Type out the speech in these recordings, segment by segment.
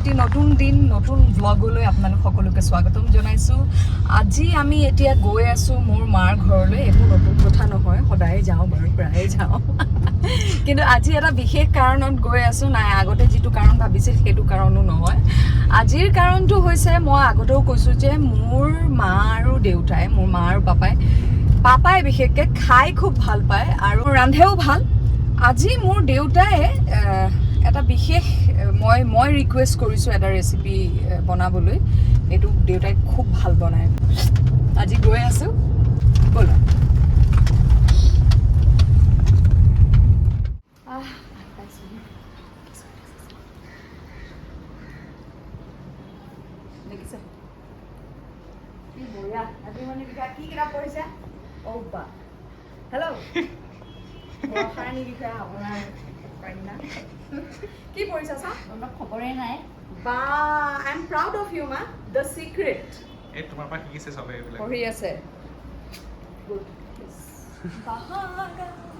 এটি নতুন দিন নতুন ব্লগলৈ আপোনালোক সকলোকে স্বাগতম জনাইছোঁ। আজি আমি এতিয়া গৈ আছোঁ মোৰ মাৰ ঘৰলৈ। একো নতুন কথা নহয়, সদায় যাওঁ বাৰু, প্ৰায়ে যাওঁ, কিন্তু আজি এটা বিশেষ কাৰণত গৈ আছোঁ। নাই, আগতে যিটো কাৰণ ভাবিছিল সেইটো কাৰণো নহয়। আজিৰ কাৰণটো হৈছে, মই আগতেও কৈছোঁ যে মোৰ মা আৰু দেউতাই, মোৰ মা আৰু পাপাই বিশেষকৈ খাই খুব ভাল পায় আৰু ৰান্ধেও ভাল। আজি মোৰ দেউতাই এটা বিশেষ মই ৰিকুৱেষ্ট কৰিছোঁ এটা ৰেচিপি বনাবলৈ। এইটো দেউতাই খুব ভাল বনায়। আজি গৈ আছোঁ, ব'লা। দেখিছে কি বঢ়িয়া। আজি মানে কি কিতাপ পঢ়িছে? বা হেল্ল', বৰ্ষা ৰাণী বিষয়া আপোনাৰ কন্যা কি পঢ়িছা? চা, তোমাক খবৰেই নাই। বা I am proud of you মা। দ্য চিক্ৰেট এই তোমাৰ পৰা শিকিছে চবে এইবিলাক পঢ়ি আছে।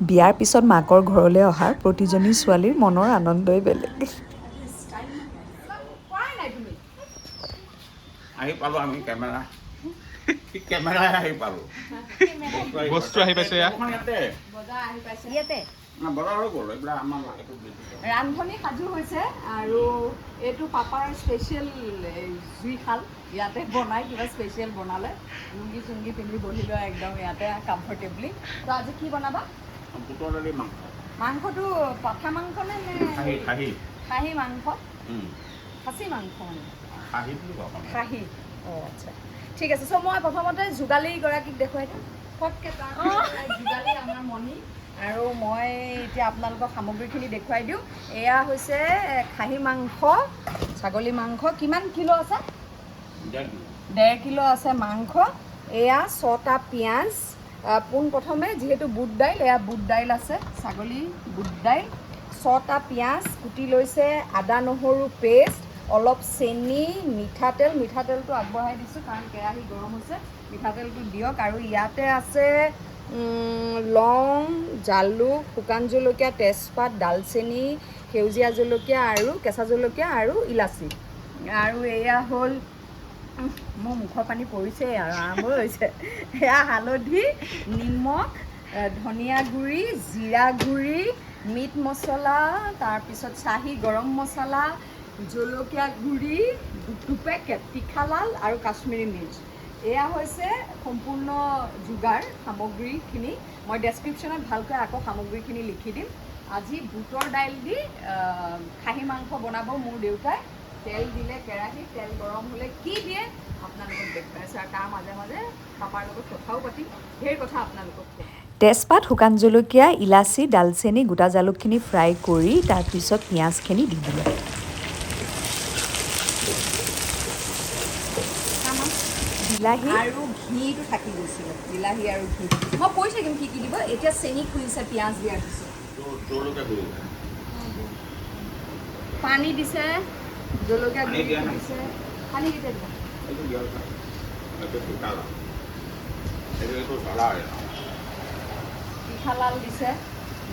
বিয়াৰ পিছত মাকৰ ঘৰলৈ অহা প্ৰতিজনী ছোৱালীৰ মনৰ আনন্দই বেলেগ। আহি পালো আমি কেমেৰা আহি পালো। বস্তু আহি পাইছে ইয়াতে ৰান্ধনি সাজু হৈছে আৰু এইটো পাপাৰ স্পেচিয়েল জুইশাল। ইয়াতে বনাই, কিবা স্পেচিয়েল বনালে। লুংগি চুংগি পিন্ধি বহি লোৱা একদম ইয়াতে কমফৰ্টেবলি। তো আজি কি বনাবা? বুটৰ দালি মাংস। মাংসটো পাঠা মাংস নে খাহী মাংস? খাচী মাংস মানে খাহী। অঁ আচ্ছা, ঠিক আছে। চ' মই প্ৰথমতে যোগালীগৰাকীক দেখুৱাই দিম ফটকে। যোগালী আমাৰ মণি। আৰু মই এতিয়া আপোনালোকক সামগ্ৰীখিনি দেখুৱাই দিওঁ। এয়া হৈছে খাহী মাংস, ছাগলী মাংস। কিমান কিলো আছে? 1.5 কিলো আছে মাংস। এয়া 6টা পিঁয়াজ। পোনপ্ৰথমে যিহেতু বুট দাইল, এয়া বুট দাইল আছে, ছাগলী বুট দাইল। 6টা পিঁয়াজ কুটি লৈছে, আদা নহৰু পেষ্ট, অলপ চেনি, মিঠাতেলটো আগবঢ়াই দিছোঁ কাৰণ কেৰাহী গৰম হৈছে। মিঠাতেলটো দিয়ক। আৰু ইয়াতে আছে লং, জালুক, শুকান জলকীয়া, তেজপাত, ডালচেনি, সেউজীয়া জলকীয়া আৰু কেঁচা জলকীয়া আৰু ইলাচি। আৰু এয়া হ'ল, মোৰ মুখৰ পানী পৰিছে আৰু আৰম্ভ হৈছে। এয়া হালধি, নিমখ, ধনিয়া গুড়ি, জিৰা গুড়ি, মিট মছলা, তাৰপিছত চাহী গৰম মছলা, জলকীয়া গুড়ি 2 পেকেট, তিখালাল আৰু কাশ্মীৰী মিৰ্চ। এয়া হৈছে সম্পূৰ্ণ যোগাৰ সামগ্ৰীখিনি। মই ডেছক্ৰিপশ্যনত ভালকৈ আকৌ সামগ্ৰীখিনি লিখি দিম। আজি বুটৰ দাইল দি খাহী মাংস বনাব মোৰ দেউতাই। তেল দিলে কেৰাহীত, তেল গৰম হ'লে কি দিয়ে আপোনালোকক দেখুৱাইছে। আৰু তাৰ মাজে মাজে পাপাৰ লগত কথাও পাতিম, ঢেৰ কথা আপোনালোকক ক'ম। তেজপাত, শুকান জলকীয়া, ইলাচি, ডালচেনি, গোটা জালুকখিনি ফ্ৰাই কৰি তাৰপিছত পিঁয়াজখিনি দি দিলে। বিলাহী আৰু ঘিটো থাকি গৈছিলে, বিলাহী আৰু ঘি। মই কৈ থাকিম কি দিব। এতিয়া চেনি খুলিছে পিঁয়াজ দিয়াৰ পিছত, পানী দিছে, জলকীয়া গুড়ি দিছে। পানী কেতিয়া দিব? তিখালাল দিছে,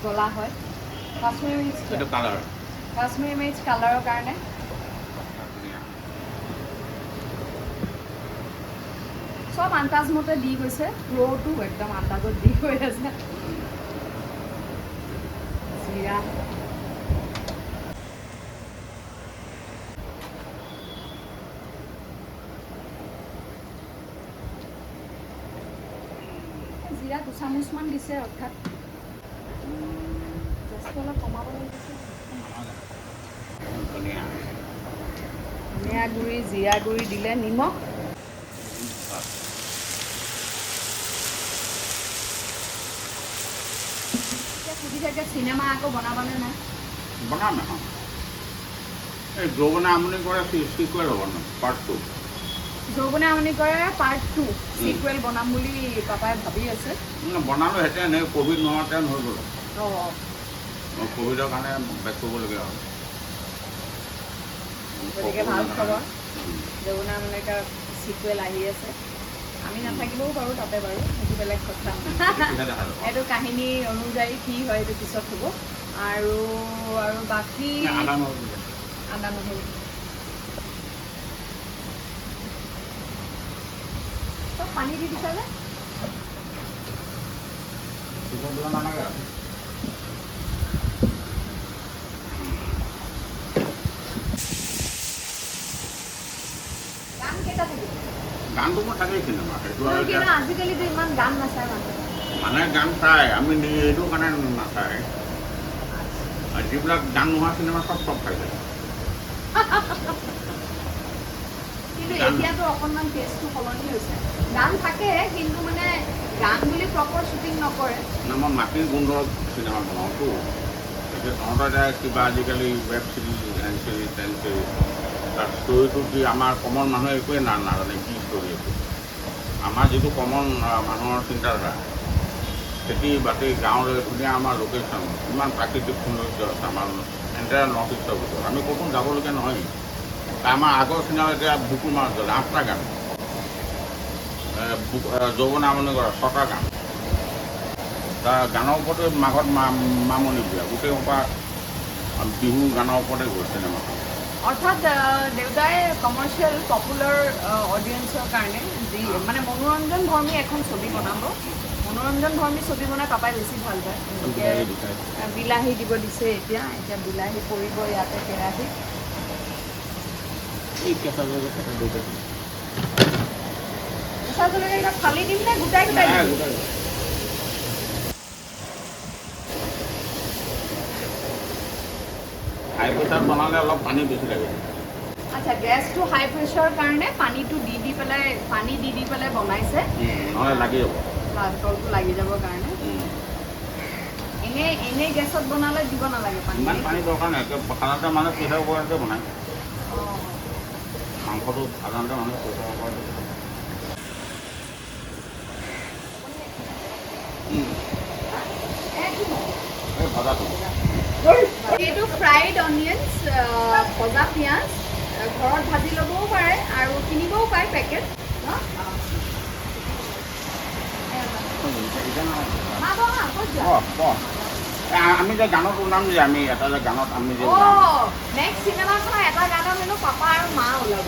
জ্বলা হয়। কাশ্মীৰী মিৰ্চ কালাৰৰ কাৰণে। চব আন্দাজমতে দি গৈছে, ৰৌটো একদম আন্দাজত দি গৈ আছে। জিৰা, জিৰা 2 চামুচমান দিছে, অৰ্থাৎ গেছটো অলপ কমাবলৈ দিছে। ধনিয়া গুড়ি, জিৰা গুড়ি দিলে, নিমখ। সুধি থাকে চিনেমা আকৌ বনাবানে নাই? বনাম এখন। এই যৌৱনে আমনি কৰে চিকুৱেল হ'ব ন, পাৰ্ট 2। যৌৱনে আমনি কৰে পাৰ্ট 2 চিকুৱেল বনাম বুলি পাপাই ভাবি আছে। বনালোঁ হেঁতেন, এই ক'ভিড নোহোৱাতেন হৈ গ'ল। অঁ, ক'ভিডৰ কাৰণে বেক কৰিবলগীয়া হ'ল। গতিকে ভাল খবৰ, যৌৱনে আমনি কৰা চিকুৱেল আহি আছে। আমি নাথাকিবও পাৰোঁ তাতে বাৰু, সেইটো বেলেগ কথা। এইটো কাহিনী অনুযায়ী কি হয় এইটো পিছত হ'ব। আৰু বাকী আদা নহৰু পানী দি দিছা যে গান কেইটা থাকিব গানটো মই থাকেই চিনেমা সেইটো আজিকালিতো ইমান গান নাচায় মানে গান চাই আমি এইটো কাৰণে নাচায় যিবিলাক গান নোহোৱা চিনেমা চব চাই যায় কিন্তু এতিয়াতো অকণমান টেষ্টটো সলনি হৈছে গান থাকে কিন্তু মানে গান বুলি প্ৰপাৰ শ্বুটিং নকৰে মই মাটিৰ গোন্ধৰ চিনেমা বনাওঁতো এতিয়া তহঁতৰ এতিয়া কিবা আজিকালি web series N series ten series তাৰ ষ্টৰিটো কি আমাৰ কমন মানুহে একোৱে নাজানে কি ষ্টৰি এইটো আমাৰ যিটো কমন মানুহৰ চিন্তাধাৰা খেতি বাতি গাঁৱলৈ ধুনীয়া আমাৰ লোকেশ্যন ইমান প্ৰাকৃতিক সৌন্দৰ্য আছে আমাৰ এণ্টায়াৰ নৰ্থ ইষ্টৰ ভিতৰত আমি ক'তো যাবলগীয়া নহয় আমাৰ আগৰ চিনেমা এতিয়া বুকুৰ মাছ জ্বলে 8টা গান যৌৱন আমনি কৰা 6টা গান তাৰ গানৰ ওপৰতে মাঘত মামনি দিয়া গোটেই সোপা বিহু গানৰ ওপৰতে গ'ল চিনেমাখন অৰ্থাৎ দেউতাই কমাৰ্চিয়েল পপুলাৰ অডিয়েঞ্চৰ কাৰণে যি মানে মনোৰঞ্জন ধৰ্মী এখন ছবি বনাব মনোৰঞ্জন ধৰ্মী ছবি বনাই পাপাই বেছি ভাল পায় বিলাহী দিব দিছে এতিয়া বিলাহী পৰিব ইয়াতে কেৰাহীত কেঁচা জলকীয়া ফালি দিম নে গোটাই গোটাই দিম হাই প্ৰেছাৰ বনালে অলপ পানী বেছি লাগে আচ্ছা গেছটো হাই প্ৰেছাৰৰ কাৰণে পানীটো দি পেলাই বনাইছে নহ'লে লাগি যাব তলটো লাগি যাবৰ কাৰণে এনেই গেছত বনালে দিব নালাগে পানী ইমান পানী দৰকাৰ নাই সাধাৰণতে মানুহে প্ৰেছাৰ কুকাৰতে বনায় মাংসটো সাধাৰণতে মানুহে প্ৰেছাৰ কুকাৰতে ভজাটো এইটো ফ্ৰাইড অনিয়নছ ভজা পিঁয়াজ ঘৰত ভাজি ল'বও পাৰে আৰু কিনিবও পাৰে পেকেট আমি যে গানত ওলাম যে আমি এটা যে গানত আমি যে নেক্সট চিনেমাখনৰ এটা গানত হেনো পাপা আৰু মা ওলাব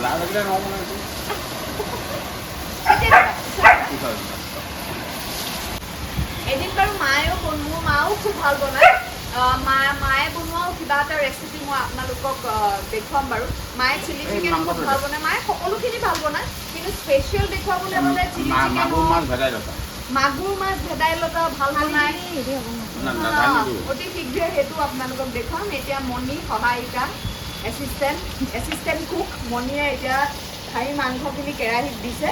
লাভ লাগিলে নহ'ব এদিন বাৰু মোৰ মাও খুব ভাল বনায় মায়ে বনোৱাও কিবা এটা ৰেচিপি মই আপোনালোকক দেখুৱাম বাৰু মায়ে চিলি চিকেন খুব ভাল বনায় মায়ে সকলোখিনি ভাল বনায় কিন্তু স্পেচিয়েল দেখুৱাবলৈ হ'লে চিলি চিকেন মাগুৰ মাছ ভেদাইলতা ভাল বনায় অতি শীঘ্ৰে সেইটো আপোনালোকক দেখুৱাম এতিয়া মণি সহায়িকা এছিষ্টেণ্ট কুক মণিয়ে এতিয়া খাহী মাংসখিনি কেৰাহীত দিছে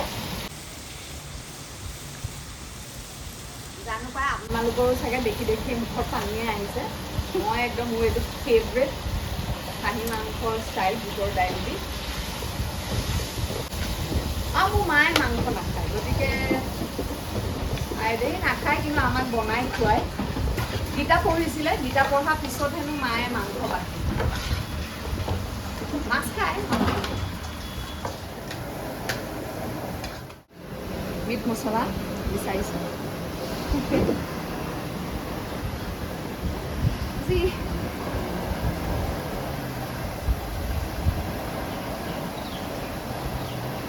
জানো পাই আপোনালোকৰো চাগে দেখি মুখত পানীয়ে আহিছে মই একদম মোৰ এইটো ফেভৰেট খাহী মাংসৰ ষ্টাইল বুটৰ দাইল দি আৰু মোৰ মায়ে মাংস নাখায় গতিকে আইদেহি নাখায় কিন্তু আমাক বনাই খুৱায় গীতা পঢ়িছিলে গীতা পঢ়াৰ পিছত হেনো মায়ে মাংস বাকি মাছ খায় মিট মছলা বিচাৰিছে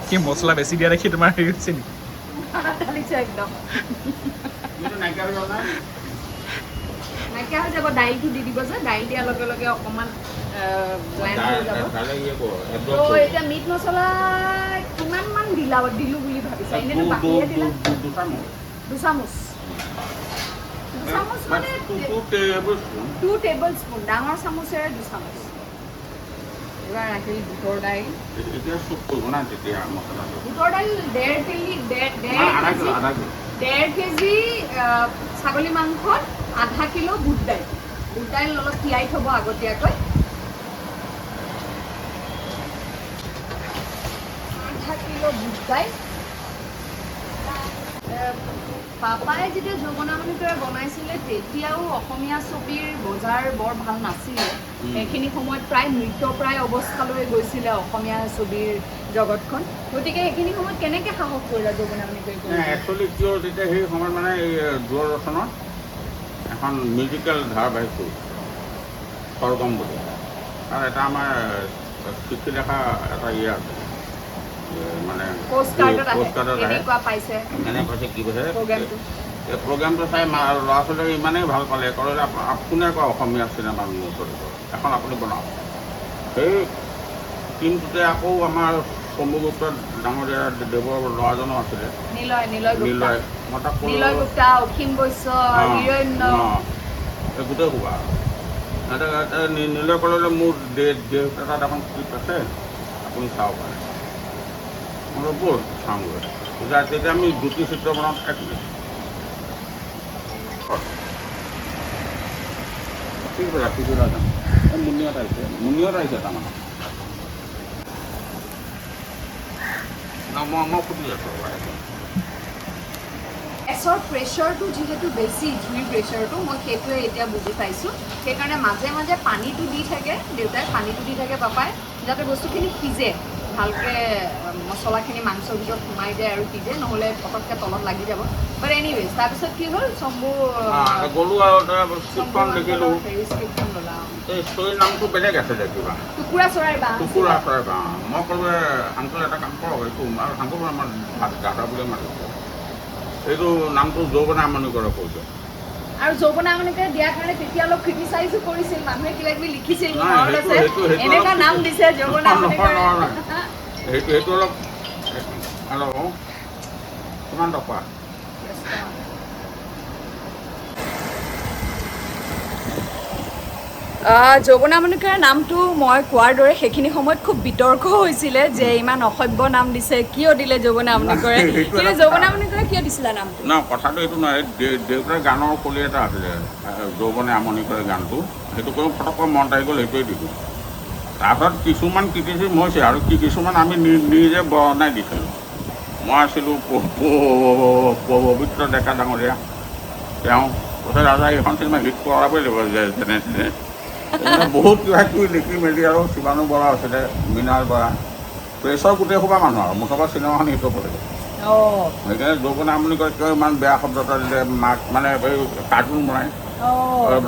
কি মছলা বেছি দিয়া দেখি তোমাৰ হেৰি হৈছে নেকি একদম নাইকিয়া হৈ যাব দাইলটো দি দিব যে দাইল দিয়াৰ লগে লগে অকণমান এতিয়া মিট মছলা কিমানমান দিলো বুলি ভাবিছা এনেইতো বাকীহে দিলা দুচামুচ মানে 2 টেবল স্পুন ডাঙৰ চামুচেৰে 2 চামুচ এবাৰ ৰাখিল বুটৰ দাইল বুটৰ দাইল 1.5 কেজি ছাগলী মাংসত 0.5 কিলো বুট দাইল অলপ তিয়াই থ'ব আগতীয়াকৈ 0.5 কিলো বুট দাইল পাপাই যেতিয়া যৌৱনামনি কৰে বনাইছিলে তেতিয়াও অসমীয়া ছবিৰ বজাৰ বৰ ভাল নাছিলে সেইখিনি সময়ত প্ৰায় মৃতপ্ৰায় অৱস্থালৈ গৈছিলে অসমীয়া ছবিৰ জগতখন গতিকে সেইখিনি সময়ত কেনেকৈ সাহস কৰিলা যৌৱনামনি কৰি একচুৱেলি কিয় তেতিয়া সেই সময়ত মানে এই দূৰদৰ্শনত এখন মিউজিকেল ধাৰাবাহিক স্বৰ্গম বুলি আৰু এটা আমাৰ চিঠি লেখা এটা আছে মানে পোষ্টকাৰ্ডত আহে এনেকুৱা পাইছে কি কৈছে প্ৰগ্ৰেমটো এই প্ৰগ্ৰেমটো চাই ল'ৰা ছোৱালীয়ে ইমানেই ভাল পালে ক'লে যে কোনে কয় অসমীয়া চিনেমা মোৰ ওচৰত এখন আপুনি বনাওক। সেই টিমটোতে আকৌ আমাৰ চমুগুপ্ত ডাঙৰীয়া দেৱৰ ল'ৰাজনো আছিলে নিলয় মই তাক নিলয় গুপ্তা, অসীম বৈশ্য, হিৰণ্য এই গোটেই সোপা নিলয় ক'লে মোৰ দেউতাত এখন ক্লিপ আছে আপুনি চাব পাৰে। মই ব'ল চাওঁগৈ তেতিয়া আমি জ্যোতি চিত্ৰ বনাওঁ থাকিলে পিছবেলা যাম মুনিয়ত আহিছে তাৰমানে মই সুধি আছোঁ গেছৰ প্ৰেছাৰটো যিহেতু বেছি জুইৰ প্ৰেছাৰটো মই সেইটোৱে এতিয়া বুজি পাইছোঁ। সেইকাৰণে মাজে মাজে পানীটো দি থাকে দেউতাই, পানীটো দি থাকে পাপাই, যাতে বস্তুখিনি সিজে ভালকৈ, মছলাখিনি মাংসৰ ভিতৰত সোমাই যায় আৰু সিজে, নহ'লে পটককৈ তলত লাগি যাব। বাট এনিৱেজ তাৰপিছত কি হ'ল চম্বু গ'লোঁ আৰু স্ক্ৰিপ্টখন দেখিলোঁ। স্ক্ৰিপ্টখন ল'লা এই ষ্টৰীৰ নামটো বেলেগ আছিলে কিবা টুকুৰা চৰাইৰ বাঁহ। মই ক'লো আংকুল এটা কাম কৰক এইটো আৰু আংকুল আমাৰ দাদা বুলি মাতিছোঁ এইটো নামটো যৌৱনে আমনি কৰে কৈছে। আৰু যৌৱনে আমনি কৰে দিয়াৰ কাৰণে তেতিয়া অলপ ক্ৰিটিচাইজো কৰিছিল, মানুহে কিবা কিবি লিখিছিল, এনেকুৱা নাম দিছে যৌৱনে আমনি কৰে। সেইটো অলপ হেল্ল' কিমান টকা যৌৱনে আমনি কৰে নামটো মই কোৱাৰ দৰে সেইখিনি সময়ত খুব বিতৰ্ক হৈছিলে যে ইমান অসভ্য নাম দিছে, কিয় দিলে যৌৱনে আমনি কৰে, কিন্তু যৌৱনে আমনি কৰে কিয় দিছিলে নামটো? ন কথাটো এইটো নহয়, দেউতাৰ গানৰ কলি এটা আছিলে যৌৱনে আমনি কৰে গানটো, সেইটো কৰি ফটককৈ মন আহি গ'ল, সেইটোৱে দিলোঁ। তাৰপিছত কিছুমান ক্ৰিটিচিজম হৈছে আৰু কিছুমান আমি নিজে বনাই দিছিলোঁ। মই আছিলোঁ পবিত্ৰ ডেকা ডাঙৰীয়া, তেওঁ কৈছে ৰাজা এইখন চিনেমা হিট কৰাবই লাগিব যেনে তেনে বহুত কিবা কিবি লিখি মেলি আৰু শিৱানু বৰা আছিলে, মৃণাল বৰা, প্ৰেছৰ গোটেই সোপা মানুহ আৰু মুঠৰ চিনেমাখন হিট হ'ব লাগিব। সেইকাৰণে যৌৱনে আমনি কৰে কিয় ইমান বেয়া শব্দ এটা দিলে, মাক মানে এই কাৰ্টুন বনাই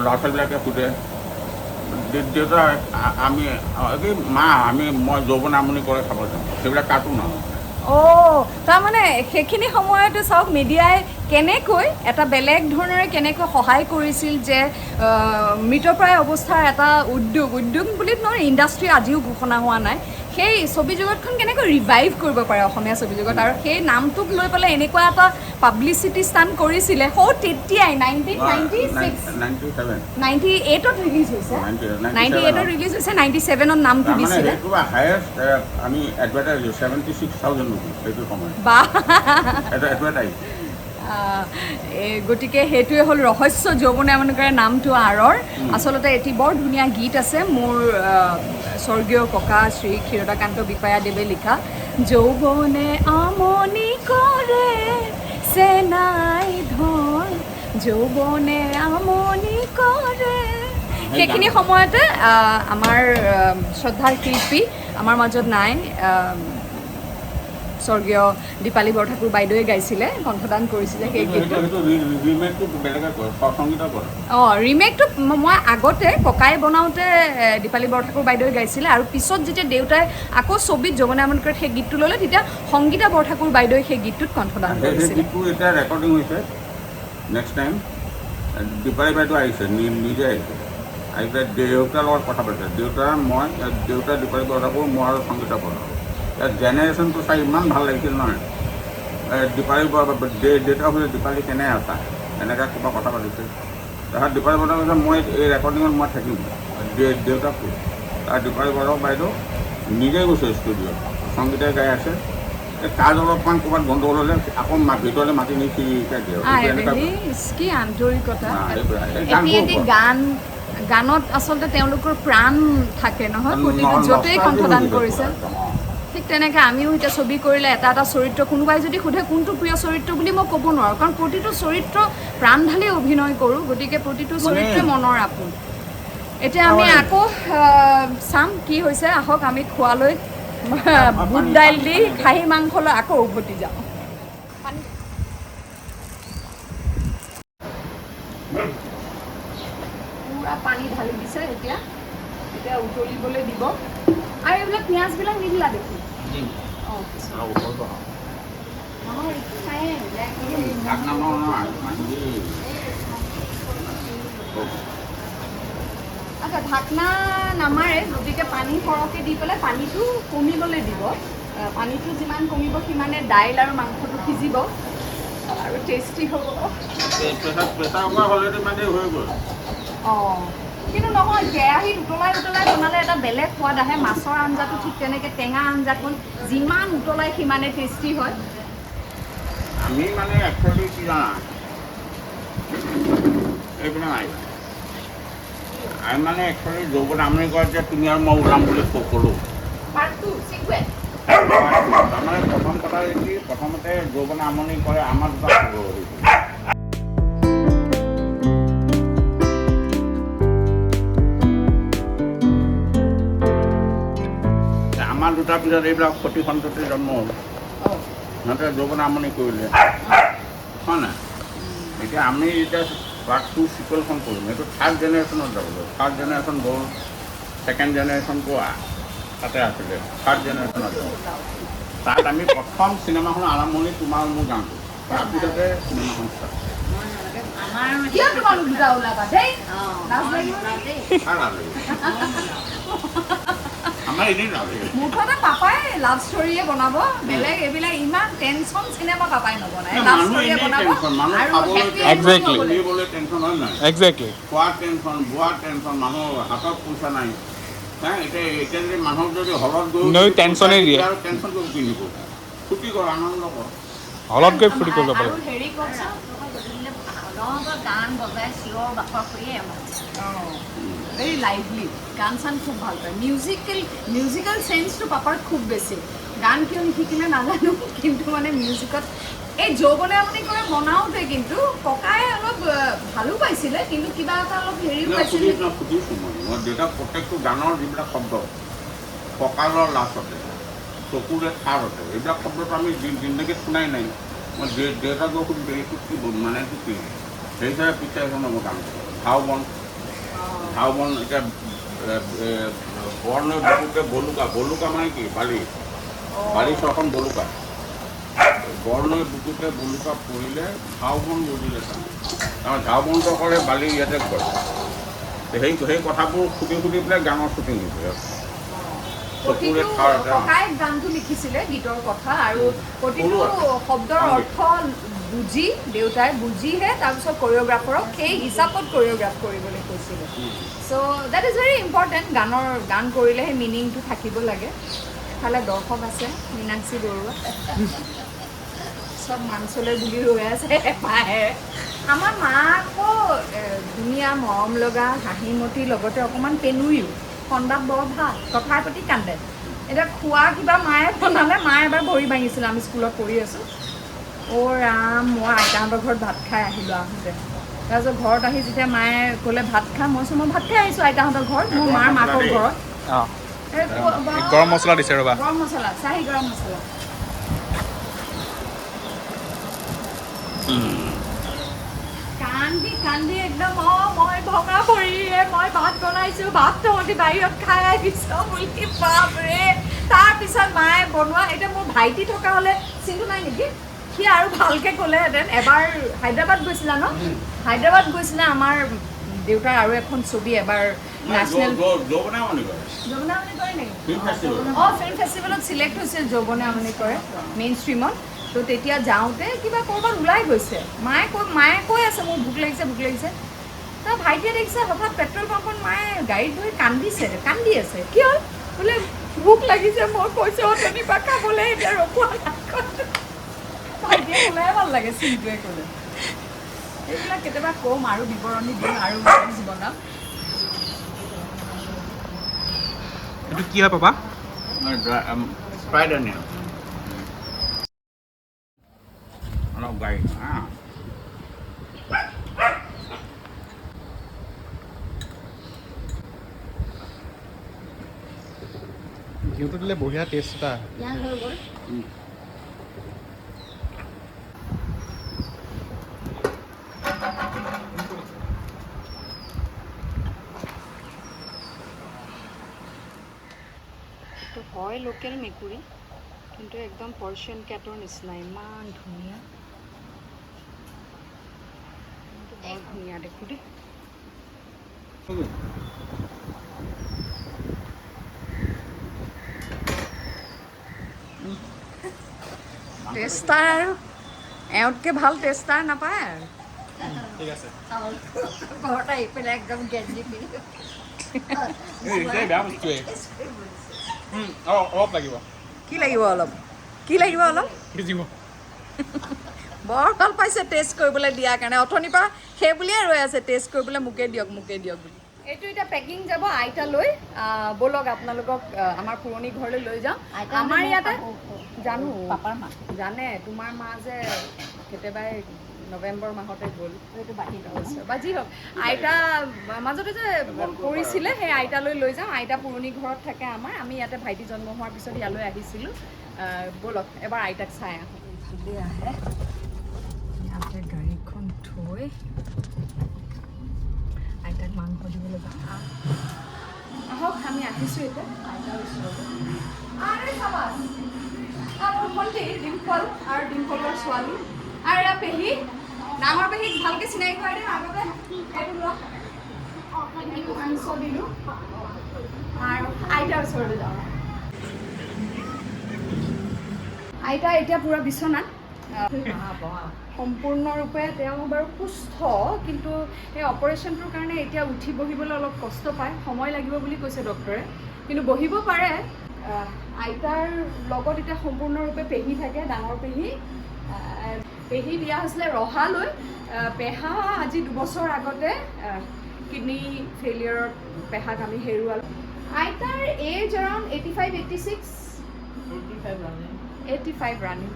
ল'ৰা ছোৱালীবিলাকে সোধে দেউতা আমি মই যৌৱনে আমনি কৰে খাব যাওঁ, সেইবিলাক কাৰ্টুন আৰু। তাৰমানে সেইখিনি সময়তো চাওক মিডিয়াই কেনেকৈ এটা বেলেগ ধৰণেৰে কেনেকৈ সহায় কৰিছিল যে মৃতপ্ৰায় অৱস্থাৰ এটা উদ্যোগ বুলি নহয়, ইণ্ডাষ্ট্ৰী আজিও ঘোষণা হোৱা নাই, সেই ছবি জগতখন কেনেকৈ ৰিভাইভ কৰিব পাৰে অসমীয়া ছবি জগত, আৰু সেই নামটোক লৈ পেলাই এনেকুৱা এটা পাব্লিচিটি ষ্টাণ্ট কৰিছিলে তেতিয়াই 98ত ৰিলিজ হৈছে, 97ত নামটো দিছিলে। আমি এডভাৰটাইজ 76,000 সেইটো সময় গতিকে সেইটোৱে হ'ল ৰহস্য যৌৱনে আমনি কৰে নামটো আঁৰৰ। আচলতে এটি বৰ ধুনীয়া গীত আছে মোৰ স্বৰ্গীয় ককা শ্ৰী ক্ষীৰদাকান্ত বিষয়াদেৱে লিখা, যৌৱনে আমনি কৰে চেনাই ধন, যৌৱনে আমনি কৰে। সেইখিনি সময়তে আমাৰ শ্ৰদ্ধাৰ শিল্পী আমাৰ মাজত নাই, স্বৰ্গীয় দীপালী বৰঠাকুৰ বাইদেৱে গাইছিলে, কণ্ঠদান কৰিছিলে সেই গীতটো। ৰিমেকটো মই আগতে ককাই বনাওঁতে দীপালী বৰঠাকুৰ বাইদেৱে গাইছিলে, আৰু পিছত যেতিয়া দেউতাই আকৌ ছবিত যৌৱনে আমনি কৰে সেই গীতটো ল'লে, তেতিয়া সংগীতা বৰঠাকুৰ বাইদেৱে সেই গীতটোত কণ্ঠদান কৰিছিলে। এতিয়া ৰেকৰ্ডিং হৈছে, নেক্সট টাইম দীপালী বাইদেউ আহিছে, নিজে আহিছে, আহি পেলাই দেউতাৰ লগত কথা পাতিছে, দেউতা দীপালী বৰঠাকুৰ, মই আৰু সংগীতা বৰঠাকুৰ। জেনেৰেশ্যনটো চাই ইমান ভাল লাগিছিল নহয়, দীপালী দেউতা কৈছে দীপালী কেনে আছা, এনেকৈ কিবা কথা পাতিছিল। তাৰপিছত দীপালী বৰঠাকুৰ কৈছে মই এই ৰেকৰ্ডিঙত মই থাকিম, দেউতাক কৈ তাৰ দীপালী বৰঠাকুৰ বাইদেউ নিজে গৈছে ষ্টুডিঅ'ত, সংগীতে গাই আছে, কাজ অলপমান ক'ৰবাত গণ্ডগোল হ'লে আকৌ ভিতৰলৈ মাতি নি শিকাই দিয়ে। কি আন্তৰিকতা! গানত আচলতে তেওঁলোকৰ প্ৰাণ থাকে নহয়, প্ৰতিটো য'তেই কণ্ঠদান কৰিছে। ঠিক তেনেকৈ আমিও এতিয়া ছবি কৰিলে এটা চৰিত্ৰ, কোনোবাই যদি সোধে কোনটো প্ৰিয় চৰিত্ৰ বুলি মই ক'ব নোৱাৰোঁ, কাৰণ প্ৰতিটো চৰিত্ৰ প্ৰাণ ঢালি অভিনয় কৰোঁ, গতিকে প্ৰতিটো চৰিত্ৰই মনৰ আপোন। এতিয়া আমি আকৌ চাম কি হৈছে, আহক আমি খোৱালৈ বুট দাইল দি খাহী মাংসলৈ আকৌ উভতি যাওঁ। পুৰা পানী ঢালি দিছে, এতিয়া উতলিবলৈ দিব। আৰু এইবিলাক পিঁয়াজবিলাক নিদিলা দেখোন আচ্ছা ঢাকনা নামাৰে গতিকে পানী সৰহকৈ দি পেলাই পানীটো কমিবলৈ দিব পানীটো যিমান কমিব সিমানে দাইল আৰু মাংসটো সিজিব আৰু টেষ্টি হ'ব অঁ কিন্তু নহয় কেৰাহীত উতলাই বনালে এটা বেলেগ সোৱাদ আহে মাছৰ আঞ্জাটো ঠিক তেনেকৈ টেঙা আঞ্জাখন যিমান উতলাই সিমানে টেষ্টি হয় আমি মানে একচুৱেলি কি জানা এইবিলাক নাই আমি মানে একচুৱেলি যৌৱন আমনি কৰে যে তুমি আৰু মই ওলাম বুলি ক'লোঁ তাৰমানে প্ৰথম কথা কি প্ৰথমতে যৌৱনে আমনি কৰে আমাৰ দুটা খবৰ আমাৰ দুটাৰ পিছত এইবিলাক সতি সন্ততি জন্ম হ'ল সিহঁতে যৌৱনে আমনি কৰিলে হয় নাই এতিয়া আমি এতিয়া পাৰ্ট 2 চিকুৱেলখন কৰিম এইটো থাৰ্ড জেনেৰেশ্যনত যাব ফাৰ্ষ্ট জেনেৰেশ্যন গ'ল ছেকেণ্ড জেনেৰেশ্যন কোৱা তাতে আছিলে থাৰ্ড জেনেৰেশ্যনত যাব তাত আমি প্ৰথম চিনেমাখন আৰম্ভণি তোমাৰ মোৰ গানটো তাৰপিছতে চিনেমাখন ষ্টাৰ্ট আমাৰ এনেই নালাগে মুঠতে পাপাই লাভ ষ্টৰীয়ে বনাব বেলেগ এইবিলাক ইমান টেনশ্যন চিনেমা পাপাই নবনায় লাভ ষ্টৰীয়ে বনাব টেনশ্যন হয় নাই খোৱা টেনশ্যন বোৱা টেনশ্যন মানুহৰ হাতত পইচা নাই এতিয়া যদি মানুহক যদি হলত গৈ টেনশ্যনে দিয়ে আৰু টেনশ্যন কৰি কিনিব ফূৰ্তি কৰ আনন্দ কৰ হলত গৈ ফূৰ্তি কৰিব পাৰে হেৰি কওকচোন গান বজাই চিঞৰ বাখৰ কৰিয়ে ভেৰি লাইভলি গান চান খুব ভাল পায় মিউজিকেল চেন্সটো পাপাৰ খুব বেছি গান কিয় নিশিকিলে নাজানো কিন্তু মানে মিউজিকত এই যৌৱনে আপুনি কৰে বনাওঁতে কিন্তু ককাই অলপ ভালো পাইছিলে কিন্তু কিবা এটা অলপ হেৰিও পাইছিলে মই দেউতাক প্ৰত্যেকটো গানৰ যিবিলাক শব্দ কঁকালৰ লাষ্টতে চকুৰে ঠাৰতে এইবিলাক শব্দটো আমি জিন্দগীত শুনাই নাই মই দেউতাকক সুধিলোঁ এইটো কি মানে এইটো কি সেই হিচাপে পিক্সাৰ এখনৰ মই গান কৰোঁ ঝাওবন এতিয়া বৰ্ণ বুকুতে বলুকা মানে কি বালি চৰখন বলুকা বৰ্ণই বুকুতে বলুকা পৰিলে ঝাওবন বুজিলে তাৰ ঝাওবনটো কৰে বালি ইয়াতে কৰে সেই কথাবোৰ সুধি পেলাই গানৰ শ্বুটিং হৈছে ককাই গানটো লিখিছিলে গীতৰ কথা আৰু প্ৰতিটো শব্দৰ অৰ্থ বুজি দেউতাই বুজিহে তাৰপিছত কৰিঅ'গ্ৰাফাৰক সেই হিচাপত কৰিঅ'গ্ৰাফ কৰিবলৈ কৈছিলে চ' দেট ইজ ভেৰি ইম্পৰ্টেণ্ট গান কৰিলে সেই মিনিংটো থাকিব লাগে ইফালে দৰ্শক আছে মীনাক্ষী বৰুৱা চব মাঞ্চলৈ বুলি ৰৈ আছে পায়ে আমাৰ মা আকৌ ধুনীয়া মৰম লগা হাঁহিমতিৰ লগতে অকণমান পেনুৰিও কন্দাত বৰ ভাল কথাৰ প্ৰতি কান্দে এতিয়া খোৱা কিবা মায়ে বনালে মায়ে এবাৰ ভৰি ভাঙিছিলে আমি স্কুলত পঢ়ি আছোঁ ৰাম মই আইতাহঁতৰ ঘৰত ভাত খাই আহিলোঁ আহোঁতে তাৰপিছত ঘৰত আহি যেতিয়া মায়ে ক'লে ভাত খা মই ভাত খাই আহিছোঁ আইতাহঁতৰ ঘৰত মোৰ মাৰ মাকৰ ঘৰত গৰম মছলা দিছে ৰ'বা গৰম মছলা চাহী গৰম মছলা কান্দি একদম মই ভঙা ভৰিৰে মই ভাত বনাইছোঁ ভাত তহঁতি বাহিৰত খাই আহিছ বুলি বাপৰে তাৰপিছত মায়ে বনোৱা এতিয়া মোৰ ভাইটি থকা হ'লে চিন্তা নাই নেকি সি আৰু ভালকৈ ক'লেহেঁতেন এবাৰ হায়দৰাবাদ গৈছিলা ন হায়দৰাবাদ গৈছিলে আমাৰ দেউতাৰ আৰু এখন ছবি এবাৰ নেশ্যনেল যৌৱনে আমনি কৰে নেকি ফিল্ম ফেষ্টিভেলত চিলেক্ট হৈছিল যৌৱনে আমনি কৰে মেইন ষ্ট্ৰীমত তো তেতিয়া যাওঁতে কিবা ক'ৰবাত ওলাই গৈছে মায়ে কৈ আছে মোৰ ভোক লাগিছে তাৰ ভাইটিয়ে দেখিছে হঠাৎ পেট্ৰল পাম্পত মায়ে গাড়ীত বহি কান্দি আছে কিয় বোলে ভোক লাগিছে মই কৈছোঁ অথনি পৰা খাবলৈ এতিয়া ৰখোৱা ভাইটিয়ে ক'লেহে ভাল লাগে চিনটোৱে ক'লে এইবিলাক কেতিয়াবা ক'ম আৰু বিৱৰণী দিম আৰু জীৱনত এইটো কি হয় পাপা ফ্ৰাইড অনিয়ন অলপ গাড়ী ঘিউটো দিলে বঢ়িয়া টেষ্ট এটা এইটো হয় লোকেল মেকুৰী কিন্তু একদম পাৰ্চিয়ান কেটৰ নিচিনা ইমান ধুনীয়া বৰ ধুনীয়া দেখো দেই টেষ্টাৰ আৰু এওঁতকৈ ভাল টেষ্টাৰ নাপায় আৰু ঠিক আছে ঘৰত আহি পেলাই একদম গেঞ্জি পিন্ধি বেয়া বস্তুৱে অলপ লাগিব কি লাগিব অলপ সিজিব বৰ ভাল পাইছে টেষ্ট কৰিবলৈ দিয়াৰ কাৰণে অথনিৰ পৰা সেই বুলিয়ে ৰৈ আছে টেষ্ট কৰিবলৈ মোকে দিয়ক বুলি এইটো এতিয়া পেকিং যাব আইতালৈ ব'লক আপোনালোকক আমাৰ পুৰণি ঘৰলৈ লৈ যাওঁ আমাৰ ইয়াতে জানো পাপাৰ মা জানে তোমাৰ মা যে কেতিয়াবাই নৱেম্বৰ মাহতে গ'ল এইটো বাহিৰ বা যি হওক আইতা মাজতে যে পৰিছিলে সেই আইতালৈ লৈ যাওঁ আইতা পুৰণি ঘৰত থাকে আমাৰ আমি ইয়াতে ভাইটি জন্ম হোৱাৰ পিছত ইয়ালৈ আহিছিলোঁ ব'লক এবাৰ আইতাক চাই আহোঁ ভালে আহে ইয়াতে গাড়ীখন থৈ আইতাক মাংস দিবলৈ যাওঁ আহক আমি আহিছোঁ এতিয়া আইতাৰ ওচৰলৈ আৰে চাবাছ মোৰ ভণ্টি ডিম্পল আৰু ডিম্পলৰ ছোৱালী আৰু এয়া পেহী ডাঙৰ পেহীক ভালকৈ চিনাকি কৰাই দিম আগতে এইটো লওক মাংস দিলোঁ আৰু আইতাৰ ওচৰলৈ যাওঁ আইতা এতিয়া পূৰা বিচনাত সম্পূৰ্ণৰূপে তেওঁ বাৰু সুস্থ কিন্তু সেই অপাৰেশ্যনটোৰ কাৰণে এতিয়া উঠি বহিবলৈ অলপ কষ্ট পায় সময় লাগিব বুলি কৈছে ডক্টৰে কিন্তু বহিব পাৰে আইতাৰ লগত এতিয়া সম্পূৰ্ণৰূপে পেহী থাকে ডাঙৰ পেহী বিয়া হৈছিলে ৰহালৈ পেহা আজি 2 বছৰ আগতে কিডনী ফেইলিয়ৰত পেহাক আমি হেৰুৱালোঁ আইতাৰ এজ এৰাউণ্ড 85 ৰানিং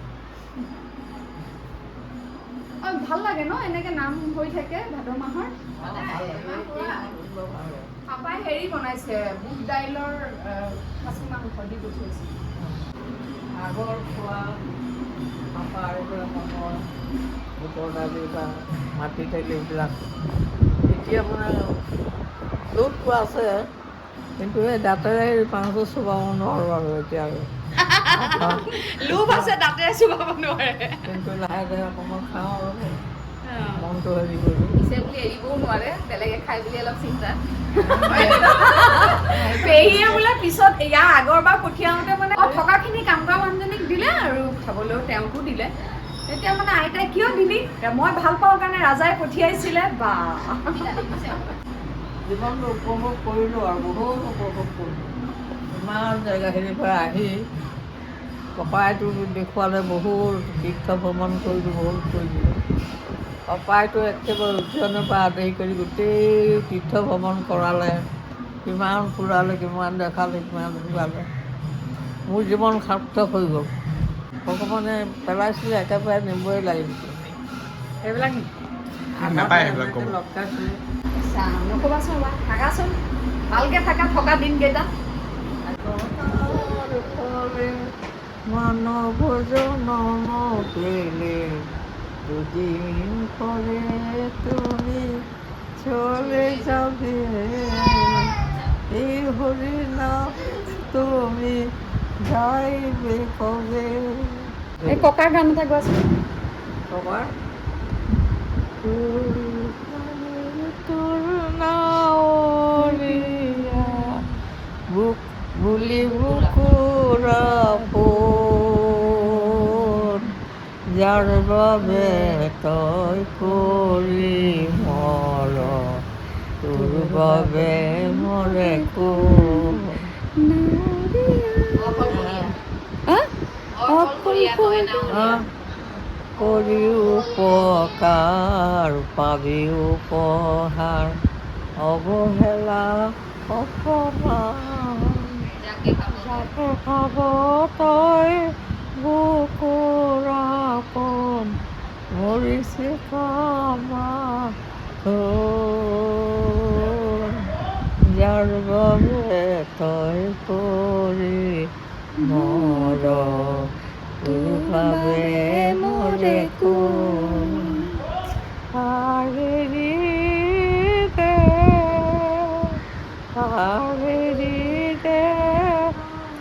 ভাল লাগে ন এনেকৈ নাম হৈ থাকে ভাদ মাহৰ পাপাই হেৰি বনাইছে বুট দাইলৰ খাচী মাংস দি পঠিয়াইছে আগৰ খোৱা পাপাৰ মনৰ বুটৰ দালি বা মাটি দালি এইবিলাক এতিয়া মানে য'ত খোৱা আছে কিন্তু এই দাঁতেৰে মাংস চুবাব নোৱাৰোঁ আৰু এতিয়া আৰু লোভ আছে দাঁতেৰে চুবাব নোৱাৰে কিন্তু লাহে লাহে অকণমান খাওঁ আৰু মনটো হেৰি কৰি পিছে বুলি এৰিবও নোৱাৰে বেলেগে খাই বুলি অলপ চিন্তা পেহীয়ে বোলে পিছত ইয়াৰ আগৰবাৰ পঠিয়াওঁতে মানে থকাখিনি কাম কৰা মানুহজনীক দিলে আৰু খাবলৈও তেওঁকো দিলে তেতিয়া মানে আইতাই কিয় দিলি মই ভাল পাওঁ কাৰণে ৰাজাই পঠিয়াইছিলে বা জীৱনটো উপভোগ কৰিলোঁ আৰু বহুত উপভোগ কৰিলোঁ ইমান জেগাখিনিৰ পৰা আহি ককাইটো দেখুৱালে বহুত তীৰ্থ ভ্ৰমণ কৰিলোঁ বহুত কৰিলোঁ ককাইটো একেবাৰে উদ্যানৰ পৰা আদায় কৰি গোটেই তীৰ্থ ভ্ৰমণ কৰালে কিমান ফুৰালে কিমান দেখালে কিমান ঘূৰালে মোৰ জীৱন সাৰ্থক হৈ গ'ল ভগৱানে পেলাইছিলে একেবাৰে নিবই লাগিছিল সেইবিলাক নাপায় সেইবিলাক ক'ব লগাইছিলে নক'বাচোন বা থাকাচোন ভালকৈ থাকা থকা দিনকেইটা মানৱ জনম পেলে দুদিন পৰে তুমি চলে যাবে এই হৰিনাম তুমি গাইবে কবে এই ককাৰ গান এটা গোৱাচোন কবাৰ তোৰ নাওলিয়া বুক বুলি বুকুৰা যাৰ বাবে তই কৰি মৰ তোৰ বাবে মৰে কৰি উপকাৰ পাবি উপহাৰ অৱহেলা অপমান যাকে খাব তই বুকুৰা পন মৰিছে কামা যাৰ বাবে তই কৰি মৰ তোৰ বাবে মৰে কোন হাৰেৰি দে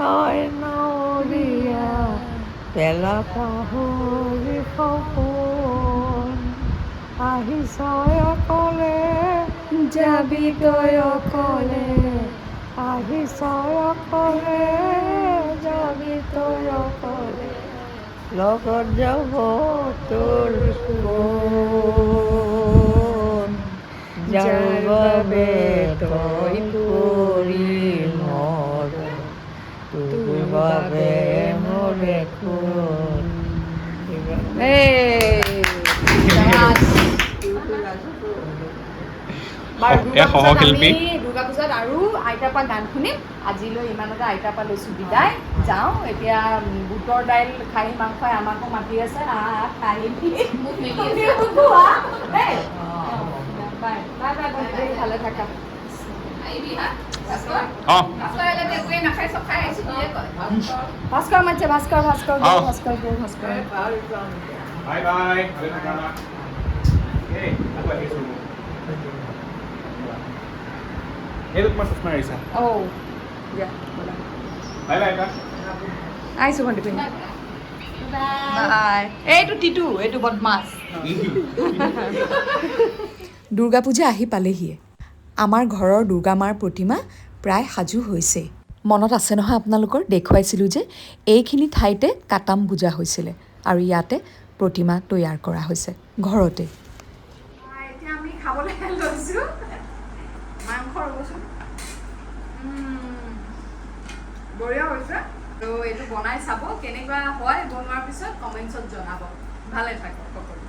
হয় নৰীয়া পেলা পাহৰি সপোন আহিছ অকলে যাবি তই অকলে আহিছ অকলে যাবি তই অকলে লগত যাব তোৰ কোন যাৰ বাবে তই কৰি মৰ তোৰ বাবে মৰে কোন এয়া সহশিল্পী দুৰ্গা পূজাত আৰু আইতাৰ পৰা গান শুনিম আজিলৈ ইমানতে আইতাৰ পৰা লৈছোঁ বিদায় যাওঁ এতিয়া বুটৰ দাইল খাহী মাংসই আমাকো মাতি আছে খাহী ভালে থাকা ভাস্কৰ মাতিছে ভাস্কৰ বাই বাই ভালে থাকা এই আকৌ আহিছোঁ এই তোমার চশমা আহিছা বাই বাই কা আহিছোঁ ভণ্টি পিন্ধি বাই এইটো টিটু এইটো বদমাছ দুৰ্গা পূজা আহি পালেহিয়ে আমাৰ ঘৰৰ দুৰ্গা মাৰ প্ৰতিমা প্ৰায় সাজু হৈছে মনত আছে নহয় আপোনালোকৰ দেখুৱাইছিলোঁ যে এইখিনি ঠাইতে কাটাম পূজা হৈছিলে আৰু ইয়াতে প্ৰতিমা তৈয়াৰ কৰা হৈছে ঘৰতে এতিয়া আমি খাবলৈ লৈছোঁ মাংস ৰ'বচোন বঢ়িয়া হৈছে তো এইটো বনাই চাব কেনেকুৱা হয় বনোৱাৰ পিছত কমেণ্টছত জনাব ভালে থাকক সকলো